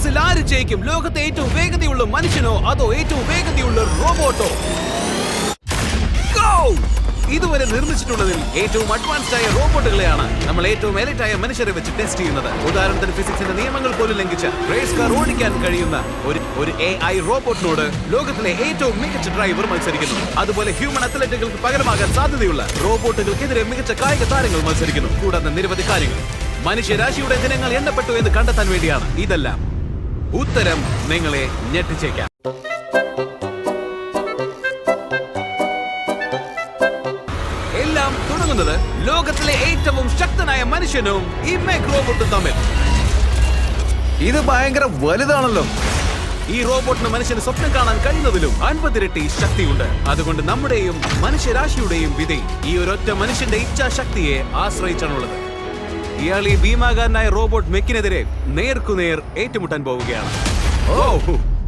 ടോസിൽ ആര് ജയിക്കും? ലോകത്തെ ഏറ്റവും വേഗതയുള്ള മനുഷ്യനോ അതോ ഏറ്റവും വേഗതയുള്ള റോബോട്ടോ? ഇതുവരെ നിർമ്മിച്ചിട്ടുള്ളതിൽ ഏറ്റവും അഡ്വാൻസ്ഡ് ആയ റോബോട്ടുകളെയാണ് നമ്മൾ ഏറ്റവും എലൈറ്റ് ആയ മനുഷ്യരെ വെച്ച് ടെസ്റ്റ് ചെയ്യുന്നത്. ഉദാഹരണത്തിന് ഫിസിക്സിന്റെ നിയമങ്ങൾ പോലും ലംഘിച്ച് റേസ് കാർ ഓടിക്കാൻ കഴിയുന്ന ഒരു AI റോബോട്ടിനോട് ലോകത്തിലെ ഏറ്റവും മികച്ച ഡ്രൈവർ മത്സരിക്കുന്നു. അതുപോലെ ഹ്യൂമൻ അത്ലറ്റുകൾക്ക് പകരമാകാൻ സാധ്യതയുള്ള റോബോട്ടുകൾക്കെതിരെ മികച്ച കായിക താരങ്ങൾ മത്സരിക്കുന്നു. കൂടാതെ നിരവധി കാര്യങ്ങൾ. മനുഷ്യരാശിയുടെ ദിനങ്ങൾ എണ്ണപ്പെട്ടു എന്ന് കണ്ടെത്താൻ വേണ്ടിയാണ് ഇതെല്ലാം. ഉത്തരം നിങ്ങളെ ഞെട്ടിച്ചേക്കാം. എല്ലാം തുടങ്ങുന്നത് ലോകത്തിലെ ഏറ്റവും ശക്തനായ മനുഷ്യനും ഈ മെഗ് റോബോട്ടും തമ്മിൽ. ഇത് ഭയങ്കര വലുതാണല്ലോ. ഈ റോബോട്ടിന് മനുഷ്യന് സ്വപ്നം കാണാൻ കഴിയുന്നതിലും 50 ഇരട്ടി ശക്തിയുണ്ട്. അതുകൊണ്ട് നമ്മുടെയും മനുഷ്യരാശിയുടെയും വിധി ഈ ഒരൊറ്റ മനുഷ്യന്റെ ഇച്ഛാശക്തിയെ ആശ്രയിച്ചാണുള്ളത്. ഇയാൾ ഈ ഭീമാകാരനായ റോബോട്ട് മെക്കിനെതിരെ നേർക്കുനേർ ഏറ്റുമുട്ടാൻ പോവുകയാണ്.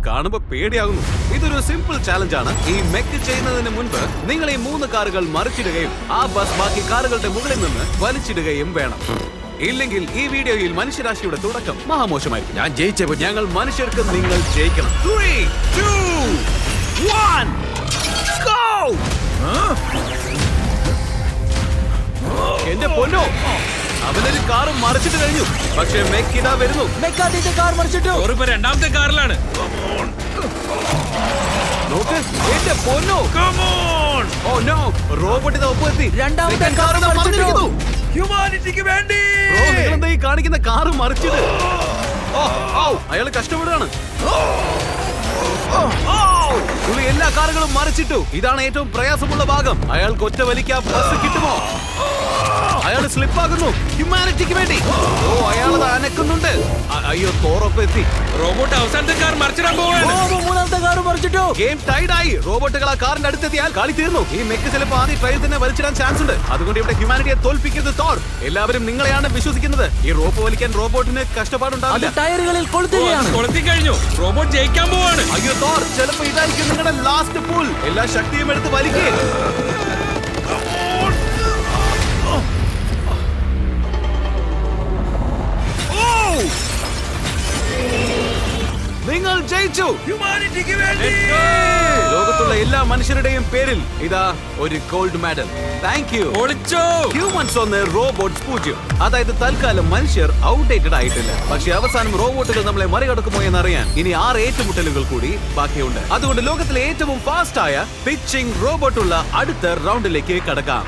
കാണുമ്പോ പേടിയാകുന്നു. ഇതൊരു സിമ്പിൾ ചാലഞ്ച് ആണ്. ഈ മെക്ക് ചെയ്യുന്നതിന് മുൻപ് നിങ്ങൾ ഈ 3 കാറുകൾ മറിച്ചിടുകയും ആ ബസ് ബാക്കി കാറുകളുടെ മുകളിൽ നിന്ന് വലിച്ചിടുകയും വേണം. ഇല്ലെങ്കിൽ ഈ വീഡിയോയിൽ മനുഷ്യരാശിയുടെ തുടക്കം മഹാമോശമായിരിക്കും. ഞാൻ ജയിച്ചപ്പോ ഞങ്ങൾ മനുഷ്യർക്ക് നിങ്ങൾ ജയിക്കണം. 3, 2, 1 go! എന്റെ പൊന്നോ, അവനൊരു കാറ് മറിച്ചിട്ട് കഴിഞ്ഞു. പക്ഷേ മെക്കിതാ വരുന്നു. കാർ മറിച്ചിട്ടു. രണ്ടാമത്തെ കാറിലാണ്. നോക്ക്, എന്റെ പൊന്നോ. ഓ നോ, റോബോട്ട് ഇതാ ഒപ്പമെത്തി. രണ്ടാമത്തെ കാർ മറിച്ചിട്ടു. ഹ്യൂമാനിറ്റിക്ക് വേണ്ടി. നിങ്ങളെന്താ ഈ കാണിക്കുന്ന കാറ് മറിച്ചിട്ട്? അയാള് കഷ്ടപ്പെടുകയാണ്. പുള്ളി എല്ലാ കാറുകളും മറിച്ചിട്ടു. ഇതാണ് ഏറ്റവും പ്രയാസമുള്ള ഭാഗം. അയാൾക്ക് ഒറ്റ വലിക്കാൻ ബസ് കിട്ടുമോ? അയാൾ സ്ലിപ്പാകുന്നു. ഹ്യൂമാനിറ്റിക്ക് വേണ്ടി. അയാളത് അനക്കുന്നുണ്ട്. അയ്യോ, തോറൊപ്പം എത്തി. റോബോട്ട് അവസാനത്തെ കാർ മറിച്ചിടാൻ പോവാണ്. മൂന്നാമത്തെ കാർ മറിച്ചിട്ടു. ഗെയിം ടൈഡായി. റോബോട്ടുകൾ ആ കാറിന്റെ അടുത്തെത്തിയാൽ കളി തീർന്നു. ഈ മെക്ക് ചിലപ്പോൾ ആദ്യം ട്രയൽ തന്നെ വലിച്ചിടാൻ ചാൻസ് ഉണ്ട്. അതുകൊണ്ട് ഇവിടെ ഹ്യൂമാനിറ്റിയെ തോൽപ്പിക്കരുത് തോർ. എല്ലാവരും നിങ്ങളെയാണ് വിശ്വസിക്കുന്നത്. ഈ റോപ്പ് വലിക്കാൻ റോബോട്ടിന് കഷ്ടപ്പാടുണ്ടാവില്ല. ടയറുകളിൽ കൊളുത്തി കഴിഞ്ഞു. റോബോട്ട് ജയിക്കാൻ പോവാണ്. അയ്യോ തോർ, ചിലപ്പോ ഇതായിരിക്കും നിങ്ങളുടെ ലാസ്റ്റ് പുൾ. എല്ലാ ശക്തിയും എടുത്ത് വലിക്കേ. നിങ്ങൾ ജയിച്ചു. ഹ്യൂമാനിറ്റിക്ക് വേണ്ടി. ലോകത്തുള്ള എല്ലാ മനുഷ്യരുടെയും പേരിൽ ഇതാ ഒരു gold medal. Thank you. Humans 1, robots 0. അതായത് തൽക്കാലം മനുഷ്യർ ഔട്ട്ഡേറ്റഡ് ആയിട്ടില്ല. പക്ഷേ അവസാനം റോബോട്ടുകൾ നമ്മളെ മറികടക്കുമോ എന്നറിയാൻ ഇനി 6 ഏറ്റുമുട്ടലുകൾ കൂടി ബാക്കിയുണ്ട്. അതുകൊണ്ട് ലോകത്തിലെ ഏറ്റവും ഫാസ്റ്റ് ആയ പിച്ചിങ് റോബോട്ടുള്ള അടുത്ത റൗണ്ടിലേക്ക് കടക്കാം.